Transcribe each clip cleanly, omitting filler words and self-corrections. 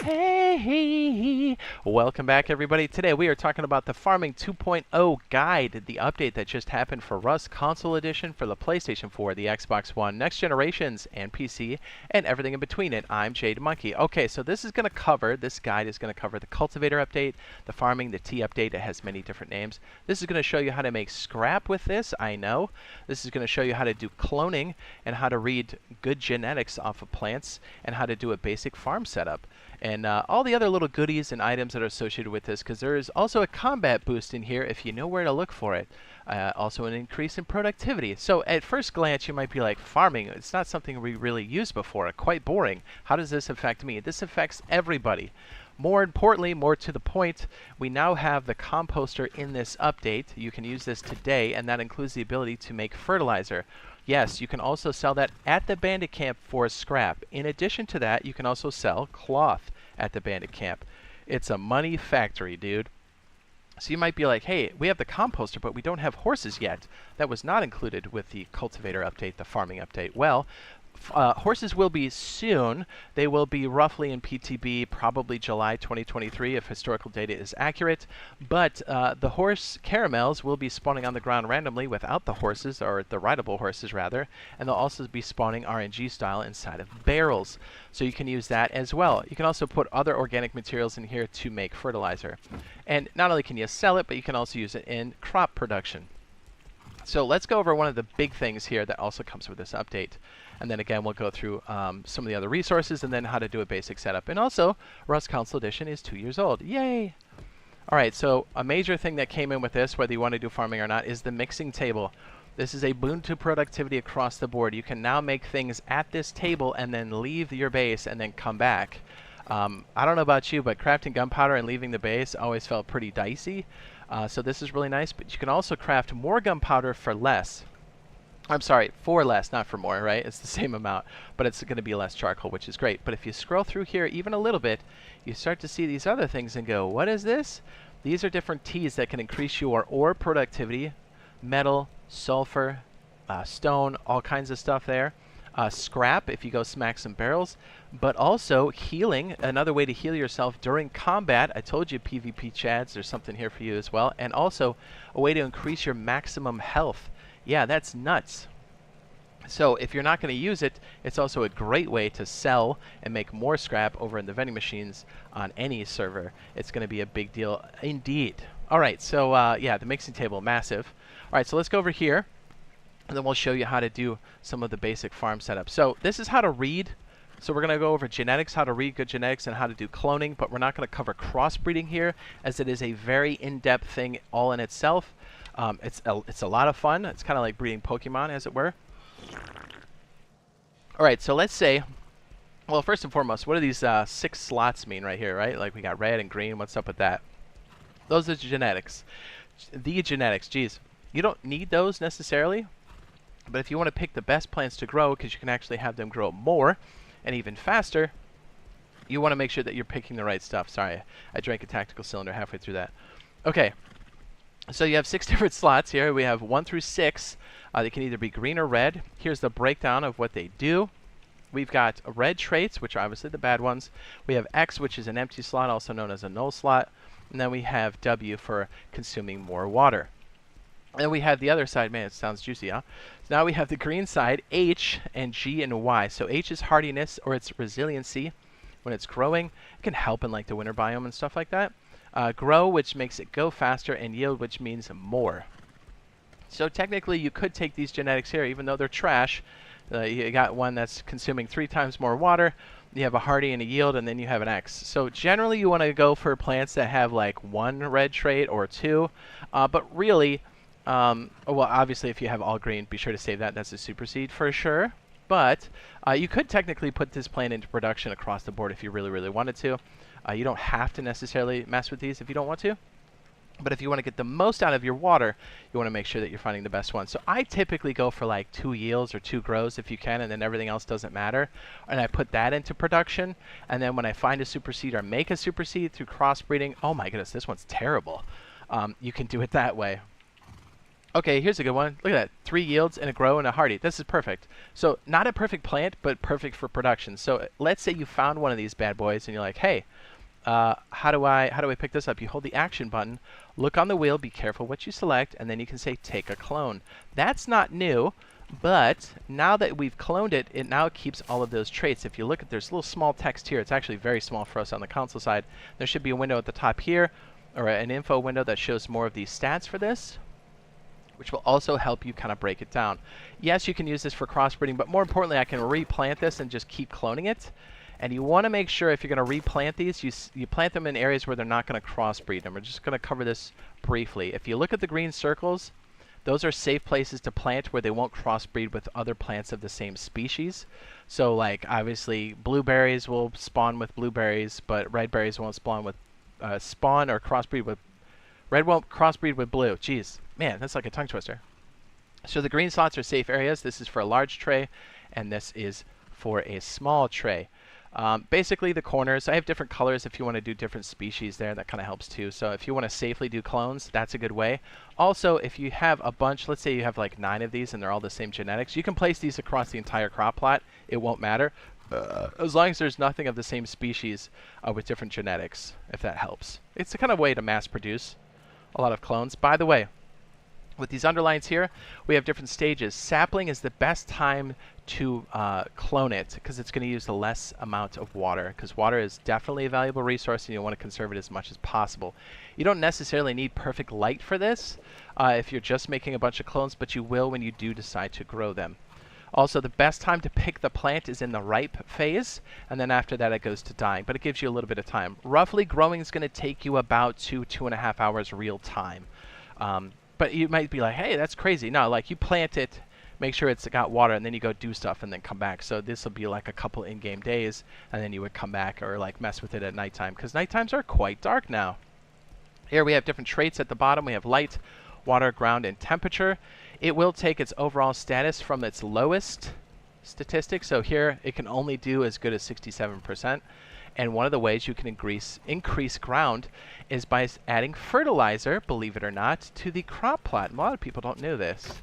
Hey, welcome back everybody. Today we are talking about the Farming 2.0 guide, the update that just happened for Rust Console Edition for the PlayStation 4, the Xbox One, next generations, and PC, and everything in between it. I'm Jade Monkey. Okay, so this guide is going to cover the Cultivator update, the Farming, the T update. It has many different names. This is going to show you how to make scrap with this, I know. This is going to show you how to do cloning and how to read good genetics off of plants and how to do a basic farm setup. And all the other little goodies and items that are associated with this, because there is also a combat boost in here if you know where to look for it. Also an increase in productivity. So at first glance you might be like, farming, it's not something we really used before, quite boring. How does this affect me? This affects everybody. More importantly, more to the point, we now have the composter in this update. You can use this today, and that includes the ability to make fertilizer. Yes, you can also sell that at the bandit camp for scrap. In addition to that, you can also sell cloth at the bandit camp. It's a money factory, dude. So you might be like, hey, we have the composter, but we don't have horses yet. That was not included with the cultivator update, the farming update. Well, horses will be soon. They will be roughly in PTB, probably July 2023 if historical data is accurate. But the horse caramels will be spawning on the ground randomly without the horses, or the rideable horses rather, and they'll also be spawning RNG style inside of barrels. So you can use that as well. You can also put other organic materials in here to make fertilizer. And not only can you sell it, but you can also use it in crop production. So let's go over one of the big things here that also comes with this update. And then again, we'll go through some of the other resources and then how to do a basic setup. And also, Rust Console Edition is 2 years old. Yay! All right, so a major thing that came in with this, whether you want to do farming or not, is the mixing table. This is a boon to productivity across the board. You can now make things at this table and then leave your base and then come back. I don't know about you, but crafting gunpowder and leaving the base always felt pretty dicey. So this is really nice, but you can also craft more gunpowder for less. I'm sorry, for less, not for more, right? It's the same amount, but it's going to be less charcoal, which is great. But if you scroll through here even a little bit, you start to see these other things and go, what is this? These are different teas that can increase your ore productivity, metal, sulfur, stone, all kinds of stuff there. Scrap, if you go smack some barrels, but also healing, another way to heal yourself during combat. I told you PvP chads, there's something here for you as well. And also a way to increase your maximum health. Yeah, that's nuts. So if you're not going to use it, it's also a great way to sell and make more scrap over in the vending machines on any server. It's going to be a big deal indeed. All right, so yeah, the mixing table, massive. All right, so let's go over here, and then we'll show you how to do some of the basic farm setup. So this is how to read. So we're going to go over genetics, how to read good genetics, and how to do cloning, but we're not going to cover crossbreeding here, as it is a very in-depth thing all in itself. It's a lot of fun. It's kind of like breeding Pokemon, as it were. All right, so let's say, well, first and foremost, what do these 6 slots mean right here, right? Like we got red and green. What's up with that? Those are genetics. The genetics, geez. You don't need those necessarily, but if you want to pick the best plants to grow, because you can actually have them grow more and even faster, you want to make sure that you're picking the right stuff. Sorry, I drank a tactical cylinder halfway through that. Okay. So you have 6 different slots here. We have 1 through 6. They can either be green or red. Here's the breakdown of what they do. We've got red traits, which are obviously the bad ones. We have X, which is an empty slot, also known as a null slot. And then we have W for consuming more water. And then we have the other side. Man, it sounds juicy, huh? So now we have the green side, H, and G and Y. So H is hardiness, or its resiliency. When it's growing, it can help in like the winter biome and stuff like that. Grow, which makes it go faster, and yield, which means more. So technically you could take these genetics here, even though they're trash. You got one that's consuming 3 times more water, you have a hardy and a yield, and then you have an X. So generally you want to go for plants that have like 1 red trait or 2, but really, well, obviously if you have all green, be sure to save that. That's a super seed for sure. But you could technically put this plant into production across the board if you really, really wanted to. You don't have to necessarily mess with these if you don't want to. But if you want to get the most out of your water, you want to make sure that you're finding the best one. So I typically go for like 2 yields or 2 grows if you can, and then everything else doesn't matter. And I put that into production. And then when I find a super seed or make a super seed through crossbreeding, oh my goodness, this one's terrible. You can do it that way. Okay, here's a good one. Look at that. 3 yields and a grow and a hardy. This is perfect. So not a perfect plant, but perfect for production. So let's say you found one of these bad boys and you're like, hey, how do I pick this up? You hold the action button, look on the wheel, be careful what you select, and then you can say take a clone. That's not new, but now that we've cloned it, it now keeps all of those traits. If you look at, there's a little small text here. It's actually very small for us on the console side. There should be a window at the top here, or an info window that shows more of these stats for this, which will also help you kind of break it down. Yes, you can use this for crossbreeding, but more importantly, I can replant this and just keep cloning it. And you want to make sure if you're going to replant these, you plant them in areas where they're not going to crossbreed them. We're just going to cover this briefly. If you look at the green circles, those are safe places to plant where they won't crossbreed with other plants of the same species. So like obviously blueberries will spawn with blueberries, but red berries won't spawn with or crossbreed with red won't crossbreed with blue. Jeez, man, that's like a tongue twister. So the green slots are safe areas. This is for a large tray, and this is for a small tray. Basically the corners, I have different colors if you want to do different species there. That kind of helps too. So if you want to safely do clones, that's a good way. Also, if you have a bunch, let's say you have like 9 of these and they're all the same genetics, you can place these across the entire crop plot. It won't matter. As long as there's nothing of the same species with different genetics, if that helps. It's a kind of way to mass produce a lot of clones. By the way, with these underlines here, we have different stages. Sapling is the best time to clone it because it's going to use the less amount of water, because water is definitely a valuable resource and you want to conserve it as much as possible. You don't necessarily need perfect light for this if you're just making a bunch of clones, but you will when you do decide to grow them. Also, the best time to pick the plant is in the ripe phase, and then after that it goes to dying, but it gives you a little bit of time. Roughly, growing is going to take you about 2.5 hours real time. But you might be like, hey, that's crazy. No, like you plant it, make sure it's got water, and then you go do stuff and then come back. So this will be like a couple in-game days, and then you would come back or like mess with it at nighttime, because nighttimes are quite dark now. Here we have different traits at the bottom. We have light, water, ground, and temperature. It will take its overall status from its lowest statistic. So here it can only do as good as 67%. And one of the ways you can increase ground is by adding fertilizer, believe it or not, to the crop plot. And a lot of people don't know this.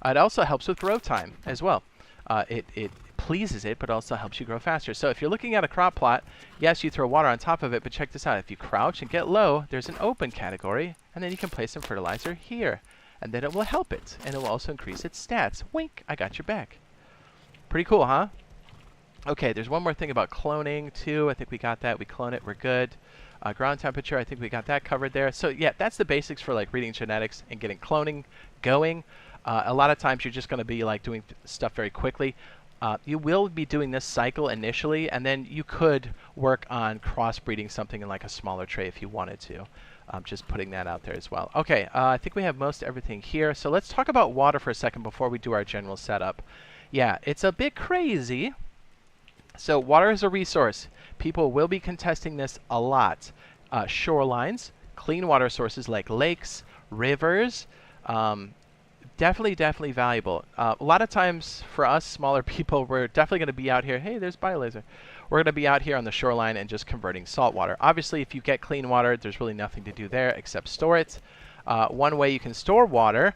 It also helps with grow time as well. It pleases it, but also helps you grow faster. So if you're looking at a crop plot, yes, you throw water on top of it, but check this out. If you crouch and get low, there's an open category, and then you can place some fertilizer here. And then it will help it, and it will also increase its stats. Wink, I got your back. Pretty cool, huh? Okay, there's one more thing about cloning, too. I think we got that. We clone it. We're good. Ground temperature, I think we got that covered there. So, yeah, that's the basics for, like, reading genetics and getting cloning going. A lot of times you're just going to be, like, doing stuff very quickly. You will be doing this cycle initially, and then you could work on crossbreeding something in, like, a smaller tray if you wanted to. Just putting that out there as well. Okay, I think we have most everything here. So let's talk about water for a second before we do our general setup. Yeah, it's a bit crazy. So water is a resource. People will be contesting this a lot. Shorelines, clean water sources like lakes, rivers, definitely valuable. A lot of times for us smaller people, we're definitely going to be out here. Hey, there's biolaser. We're going to be out here on the shoreline and just converting salt water. Obviously, if you get clean water, there's really nothing to do there except store it. One way you can store water,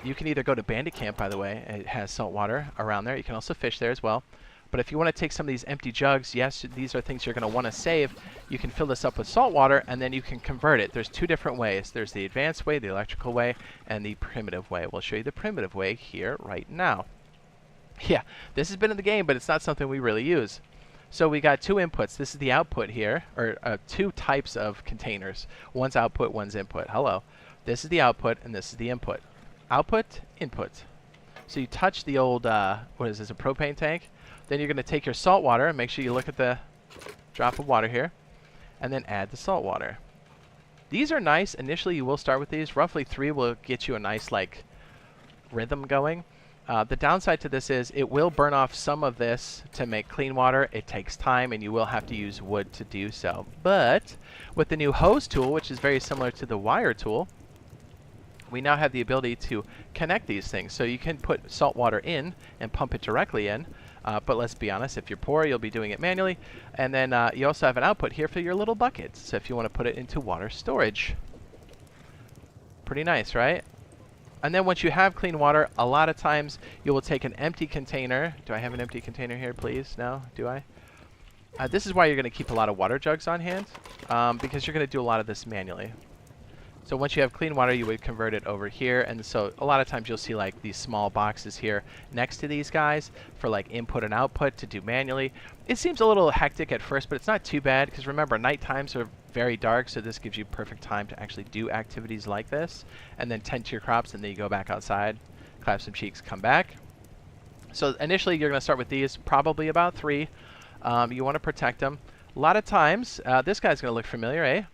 you can either go to Bandit Camp, by the way. It has salt water around there. You can also fish there as well. But if you want to take some of these empty jugs, yes, these are things you're going to want to save. You can fill this up with salt water, and then you can convert it. There's 2 different ways. There's the advanced way, the electrical way, and the primitive way. We'll show you the primitive way here right now. Yeah, this has been in the game, but it's not something we really use. So we got 2 inputs. This is the output here, or 2 types of containers. One's output, one's input. Hello. This is the output, and this is the input. Output, input. So you touch the old, what is this, a propane tank? Then you're going to take your salt water, and make sure you look at the drop of water here, and then add the salt water. These are nice. Initially, you will start with these. Roughly 3 will get you a nice, like, rhythm going. The downside to this is it will burn off some of this to make clean water. It takes time, and you will have to use wood to do so. But with the new hose tool, which is very similar to the wire tool, we now have the ability to connect these things. So you can put salt water in and pump it directly in. But let's be honest, if you're poor, you'll be doing it manually. And then you also have an output here for your little buckets. So if you want to put it into water storage. Pretty nice, right? And then once you have clean water, a lot of times you will take an empty container. Do I have an empty container here, please? No? Do I? This is why you're going to keep a lot of water jugs on hand, because you're going to do a lot of this manually. So once you have clean water, you would convert it over here. And so a lot of times you'll see like these small boxes here next to these guys for like input and output to do manually. It seems a little hectic at first, but it's not too bad because remember, night times are very dark, so this gives you perfect time to actually do activities like this and then tend to your crops, and then you go back outside, clap some cheeks, come back. So initially you're going to start with these, probably about 3. You want to protect them. A lot of times, this guy's going to look familiar, eh?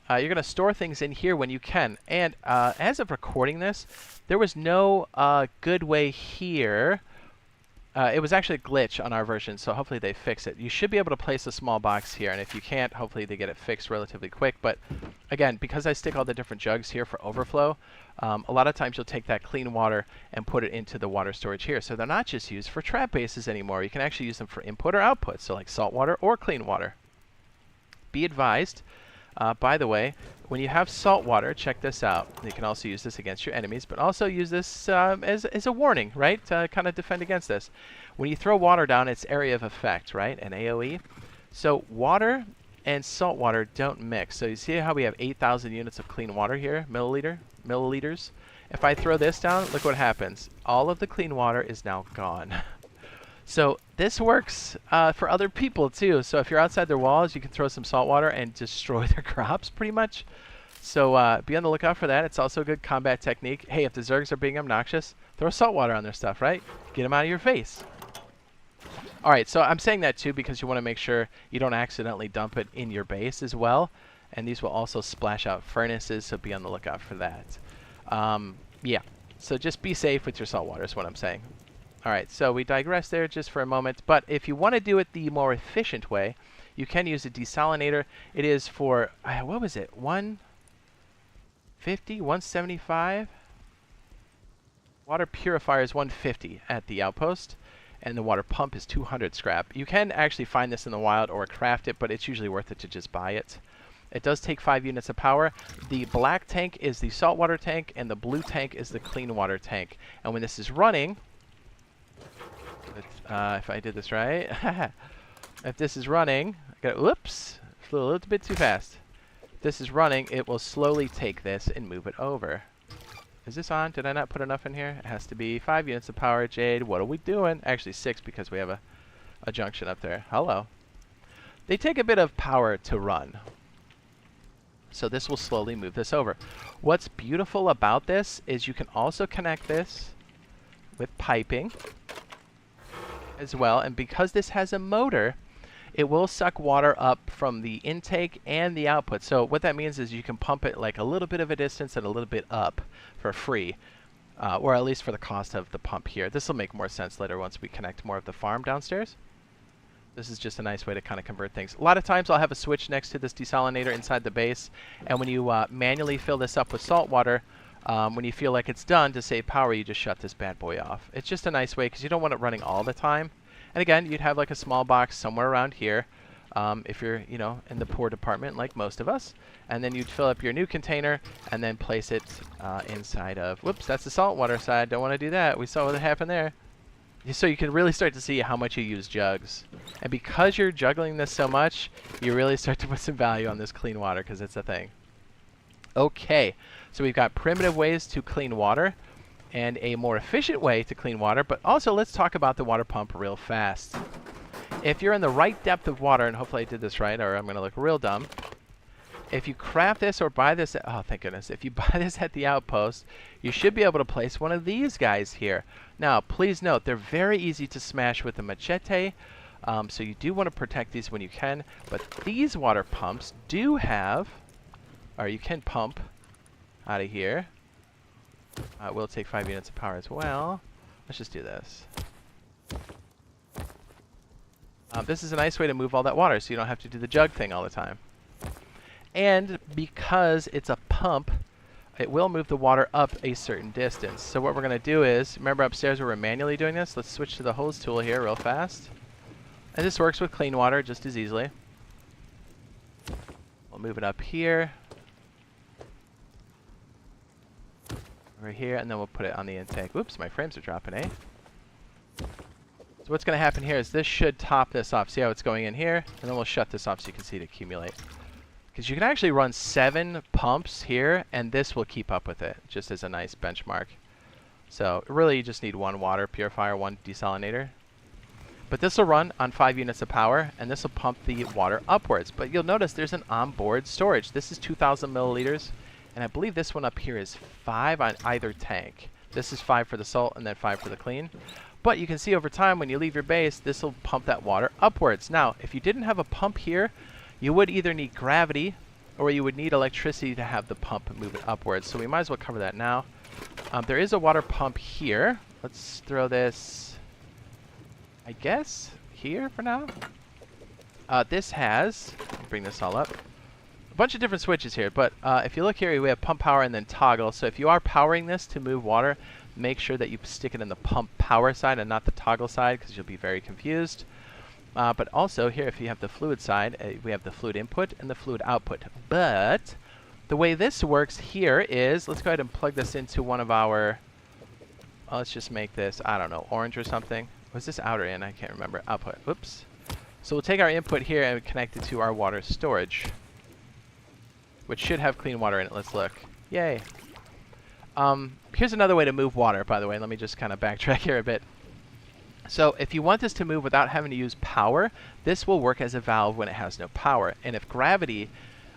You're going to store things in here when you can. And as of recording this, there was no good way here. It was actually a glitch on our version, so hopefully they fix it. You should be able to place a small box here, and if you can't, hopefully they get it fixed relatively quick. But again, because I stick all the different jugs here for overflow, a lot of times you'll take that clean water and put it into the water storage here. So they're not just used for trap bases anymore. You can actually use them for input or output, so like salt water or clean water. Be advised, by the way, when you have salt water, check this out. You can also use this against your enemies, but also use this as a warning, right? To kind of defend against this. When you throw water down, it's area of effect, right? An AoE. So water and salt water don't mix. So you see how we have 8,000 units of clean water here, milliliters? If I throw this down, look what happens. All of the clean water is now gone. So this works for other people too. So if you're outside their walls, you can throw some salt water and destroy their crops pretty much. So be on the lookout for that. It's also a good combat technique. Hey, if the Zergs are being obnoxious, throw salt water on their stuff, right? Get them out of your face. All right, so I'm saying that too because you want to make sure you don't accidentally dump it in your base as well. And these will also splash out furnaces, so be on the lookout for that. Yeah, so just be safe with your salt water is what I'm saying. All right, so we digress there just for a moment. But if you want to do it the more efficient way, you can use a desalinator. It is for, what was it, 150, 175? Water purifier is 150 at the outpost, and the water pump is 200 scrap. You can actually find this in the wild or craft it, but it's usually worth it to just buy it. It does take 5 units of power. The black tank is the saltwater tank, and the blue tank is the clean water tank. And when this is running, if I did this right, if this is running, whoops, flew a little bit too fast. If this is running, it will slowly take this and move it over. Is this on? Did I not put enough in here? It has to be 5 units of power, Jade. What are we doing? Actually 6 because we have a junction up there. Hello. They take a bit of power to run. So this will slowly move this over. What's beautiful about this is you can also connect this with piping as well, and because this has a motor, it will suck water up from the intake and the output. So what that means is you can pump it like a little bit of a distance and a little bit up for free, or at least for the cost of the pump here. This will make more sense later once we connect more of the farm downstairs. This is just a nice way to kind of convert things. A lot of times I'll have a switch next to this desalinator inside the base, and when you manually fill this up with salt water, when you feel like it's done, to save power, you just shut this bad boy off. It's just a nice way because you don't want it running all the time. And again, you'd have like a small box somewhere around here if you're, you know, in the poor department like most of us. And then you'd fill up your new container and then place it inside of, whoops, that's the saltwater side. Don't want to do that. We saw what happened there. So you can really start to see how much you use jugs. And because you're juggling this so much, you really start to put some value on this clean water because it's a thing. Okay, so we've got primitive ways to clean water and a more efficient way to clean water, but also let's talk about the water pump real fast. If you're in the right depth of water, and hopefully I did this right or I'm going to look real dumb, if you craft this or buy this, oh thank goodness, if you buy this at the outpost, you should be able to place one of these guys here. Now, please note, they're very easy to smash with a machete, so you do want to protect these when you can, but these water pumps do have, or you can pump out of here. It will take 5 units of power as well. Let's just do this. This is a nice way to move all that water so you don't have to do the jug thing all the time. And because it's a pump, it will move the water up a certain distance. So what we're going to do is, remember upstairs where we're manually doing this? Let's switch to the hose tool here real fast. And this works with clean water just as easily. We'll move it up here. over here, and then we'll put it on the intake. Oops, my frames are dropping, eh? So what's going to happen here is this should top this off. See how it's going in here? And then we'll shut this off so you can see it accumulate. Because you can actually run 7 pumps here, and this will keep up with it, just as a nice benchmark. So really you just need 1 water purifier, 1 desalinator. But this will run on 5 units of power, and this will pump the water upwards. But you'll notice there's an onboard storage. This is 2,000 milliliters, and I believe this one up here is 5 on either tank. This is 5 for the salt and then 5 for the clean. But you can see over time when you leave your base, this will pump that water upwards. Now, if you didn't have a pump here, you would either need gravity or you would need electricity to have the pump move it upwards. So we might as well cover that now. There is a water pump here. Let's throw this, I guess, here for now. This has, bring this all up, a bunch of different switches here. But if you look here, we have pump power and then toggle. So if you are powering this to move water, make sure that you stick it in the pump power side and not the toggle side, because you'll be very confused. But also here, if you have the fluid side, we have the fluid input and the fluid output. But the way this works here is, let's go ahead and plug this into one of our, let's just make this, I don't know, orange or something. Was this out or in? I can't remember. Output. Oops. So we'll take our input here and connect it to our water storage, which should have clean water in it. Let's look. Yay. Here's another way to move water, by the way. Let me just kind of backtrack here a bit. So if you want this to move without having to use power, this will work as a valve when it has no power. And if gravity,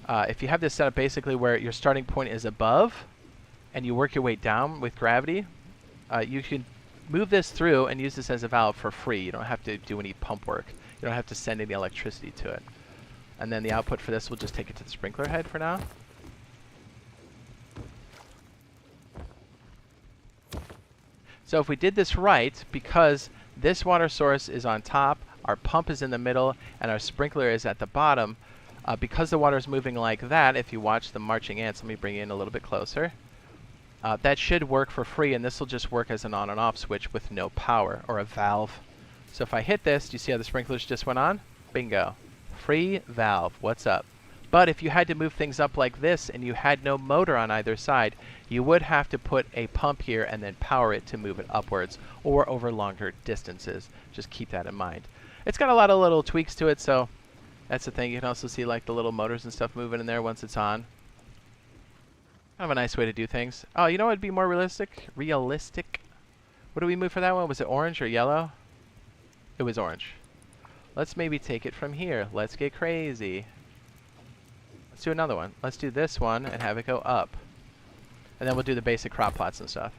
if you have this set up basically where your starting point is above and you work your way down with gravity, you can move this through and use this as a valve for free. You don't have to do any pump work. You don't have to send any electricity to it. And then the output for this, we'll just take it to the sprinkler head for now. So if we did this right, because this water source is on top, our pump is in the middle, and our sprinkler is at the bottom, because the water is moving like that, if you watch the marching ants, let me bring you in a little bit closer, that should work for free, and this will just work as an on and off switch with no power, or a valve. So if I hit this, do you see how the sprinklers just went on? Bingo. Free valve. What's up? But if you had to move things up like this and you had no motor on either side, you would have to put a pump here and then power it to move it upwards or over longer distances. Just keep that in mind. It's got a lot of little tweaks to it, so that's the thing. You can also see like the little motors and stuff moving in there once it's on. Kind of a nice way to do things. Oh, you know what would be more realistic? Realistic. What do we move for that one? Was it orange or yellow? It was orange. Let's maybe take it from here. Let's get crazy. Let's do another one. Let's do this one and have it go up. And then we'll do the basic crop plots and stuff.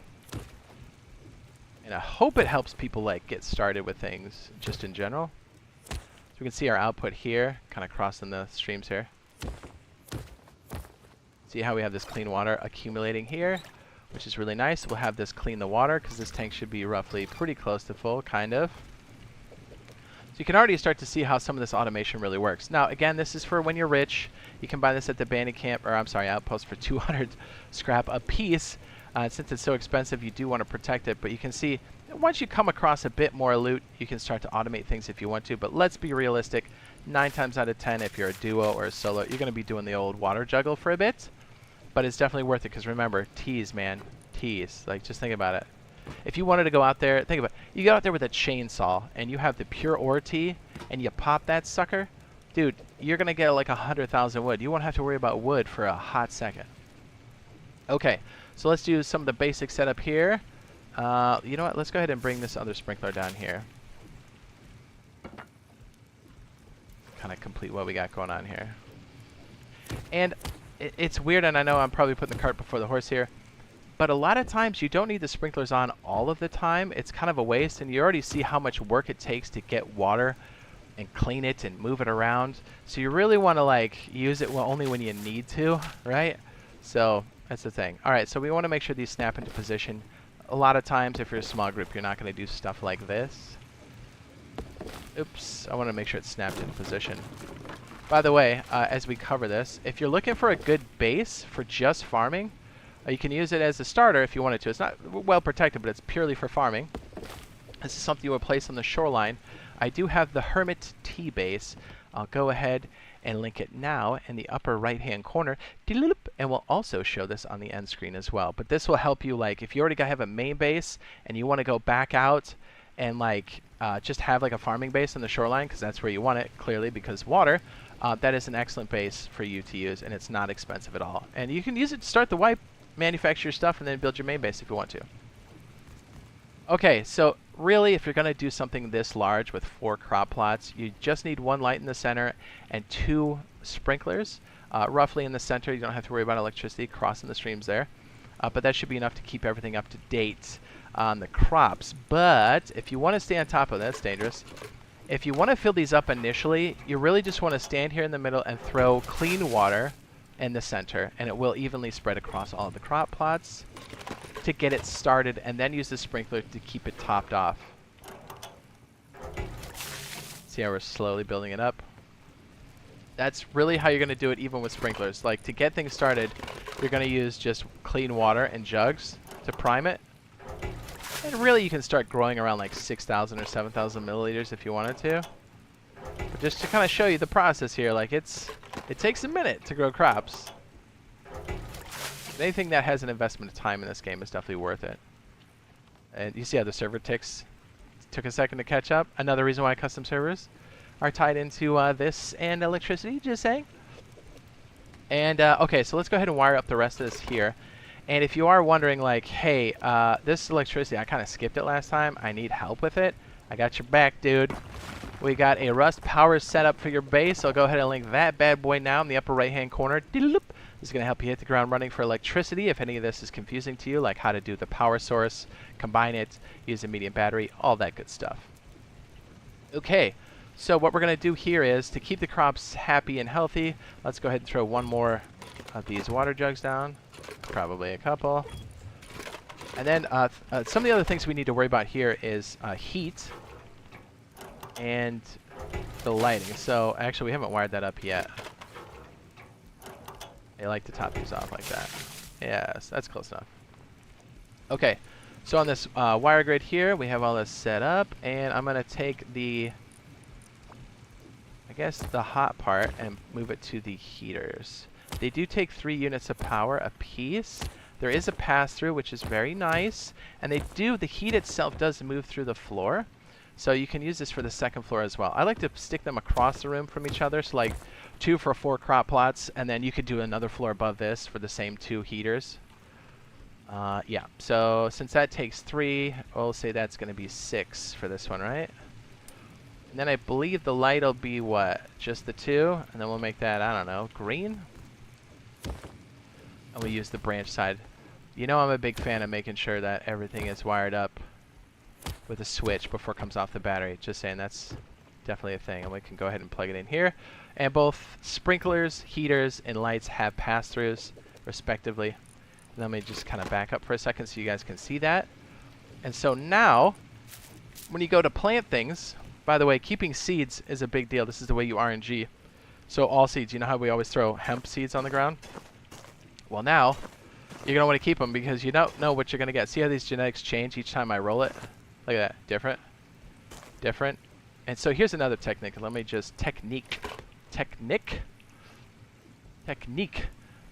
And I hope it helps people like get started with things just in general. So we can see our output here, kind of crossing the streams here. See how we have this clean water accumulating here, which is really nice. We'll have this clean the water because this tank should be roughly pretty close to full, kind of. So you can already start to see how some of this automation really works. Now, again, this is for when you're rich. You can buy this at the bandit camp, or I'm sorry, outpost for 200 scrap a piece. Since it's so expensive, you do want to protect it. But you can see, once you come across a bit more loot, you can start to automate things if you want to. But let's be realistic. 9 times out of 10, if you're a duo or a solo, you're going to be doing the old water juggle for a bit. But it's definitely worth it because remember, teas, man. Teas. Like, just think about it. If you wanted to go out there, think about it. You go out there with a chainsaw and you have the pure ore tea and you pop that sucker, dude, you're going to get like 100,000 wood. You won't have to worry about wood for a hot second. Okay, so let's do some of the basic setup here. You know what? Let's go ahead and bring this other sprinkler down here. Kind of complete what we got going on here. And it's weird, and I know I'm probably putting the cart before the horse here, but a lot of times you don't need the sprinklers on all of the time. It's kind of a waste, and you already see how much work it takes to get water and clean it and move it around. So you really want to like use it only when you need to, right? So that's the thing. All right, so we want to make sure these snap into position. A lot of times, if you're a small group, you're not going to do stuff like this. Oops, I want to make sure it's snapped into position. By the way, as we cover this, if you're looking for a good base for just farming, you can use it as a starter if you wanted to. It's not well protected, but it's purely for farming. This is something you would place on the shoreline. I do have the Hermit T base. I'll go ahead and link it now in the upper right hand corner, and we'll also show this on the end screen as well. But this will help you, like, if you already have a main base and you want to go back out and like just have like a farming base on the shoreline, because that's where you want it, clearly, because water, that is an excellent base for you to use, and it's not expensive at all. And you can use it to start the wipe, manufacture your stuff, and then build your main base if you want to. Okay, so really, if you're going to do something this large with 4 crop plots, you just need 1 light in the center and 2 sprinklers, roughly in the center. You don't have to worry about electricity crossing the streams there, but that should be enough to keep everything up to date on the crops. But if you want to stay on top of that, that's dangerous. If you want to fill these up initially, you really just want to stand here in the middle and throw clean water in the center, and it will evenly spread across all of the crop plots to get it started, and then use the sprinkler to keep it topped off. See how we're slowly building it up? That's really how you're going to do it even with sprinklers. Like, to get things started, you're going to use just clean water and jugs to prime it. And really, you can start growing around like 6,000 or 7,000 milliliters if you wanted to. But just to kind of show you the process here, like it takes a minute to grow crops. Anything that has an investment of time in this game is definitely worth it. And you see how the server ticks took a second to catch up. Another reason why custom servers are tied into this and electricity, just saying. And okay, so let's go ahead and wire up the rest of this here. And if you are wondering, like, hey, this electricity, I kind of skipped it last time. I need help with it. I got your back, dude. We got a Rust power setup for your base. I'll go ahead and link that bad boy now in the upper right-hand corner. This is going to help you hit the ground running for electricity. If any of this is confusing to you, like how to do the power source, combine it, use a medium battery, all that good stuff. Okay, so what we're going to do here is to keep the crops happy and healthy, let's go ahead and throw 1 more of these water jugs down, probably a couple. And then some of the other things we need to worry about here is heat and the lighting. So actually, we haven't wired that up yet. I like to top these off like that. Yes, that's close enough. Okay, so on this wire grid here, we have all this set up, and I'm going to take the, I guess, the hot part and move it to the heaters. They do take 3 units of power a piece. There is a pass-through, which is very nice, and the heat itself does move through the floor, so you can use this for the second floor as well. I like to stick them across the room from each other, so like 2 for 4 crop plots, and then you could do another floor above this for the same 2 heaters. Yeah, so since that takes 3, we'll say that's going to be 6 for this one, right? And then I believe the light will be what? Just the 2, and then we'll make that, I don't know, green? And we use the branch side. You know I'm a big fan of making sure that everything is wired up with a switch before it comes off the battery. Just saying, that's definitely a thing. And we can go ahead and plug it in here. And both sprinklers, heaters, and lights have pass-throughs, respectively. And let me just kind of back up for a second so you guys can see that. And so now, when you go to plant things, by the way, keeping seeds is a big deal. This is the way you RNG. So all seeds, you know how we always throw hemp seeds on the ground? Well, now, you're going to want to keep them because you don't know what you're going to get. See how these genetics change each time I roll it? Look at that. Different. Different. And so here's another technique. Let me just technique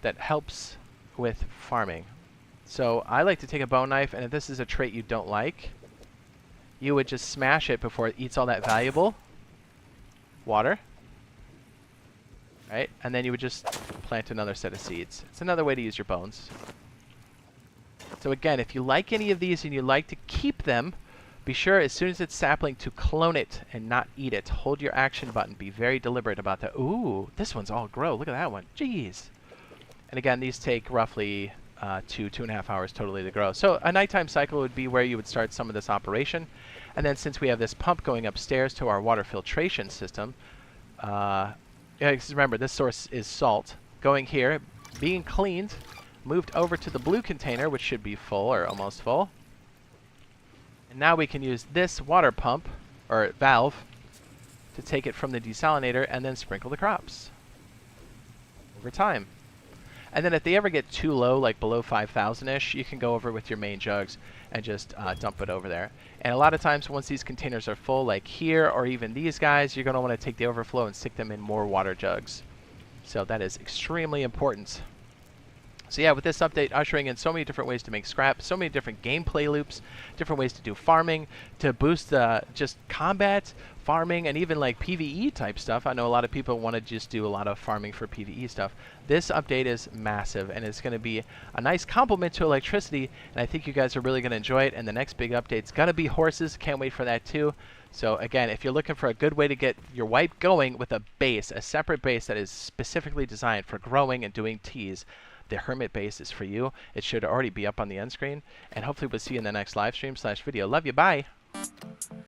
that helps with farming. So I like to take a bone knife, and if this is a trait you don't like, you would just smash it before it eats all that valuable water. Right? And then you would just plant another set of seeds. It's another way to use your bones. So again, if you like any of these and you like to keep them, be sure as soon as it's sapling to clone it and not eat it. Hold your action button. Be very deliberate about that. Ooh, this one's all grow. Look at that one. Jeez. And again, these take roughly 2.5 hours totally to grow. So a nighttime cycle would be where you would start some of this operation. And then since we have this pump going upstairs to our water filtration system, remember, this source is salt. Going here, being cleaned, moved over to the blue container, which should be full or almost full. And now we can use this water pump, or valve, to take it from the desalinator and then sprinkle the crops over time. And then if they ever get too low, like below 5,000-ish, you can go over with your main jugs and just dump it over there. And a lot of times once these containers are full, like here or even these guys, you're going to want to take the overflow and stick them in more water jugs. So that is extremely important. So yeah, with this update ushering in so many different ways to make scrap, so many different gameplay loops, different ways to do farming, to boost just combat, farming, and even like PvE type stuff. I know a lot of people want to just do a lot of farming for PvE stuff. This update is massive, and it's going to be a nice complement to electricity, and I think you guys are really going to enjoy it. And the next big update's going to be horses. Can't wait for that too. So again, if you're looking for a good way to get your wipe going with a base, a separate base that is specifically designed for growing and doing teas, the Hermit base is for you. It should already be up on the end screen. And hopefully we'll see you in the next live stream /video. Love you. Bye.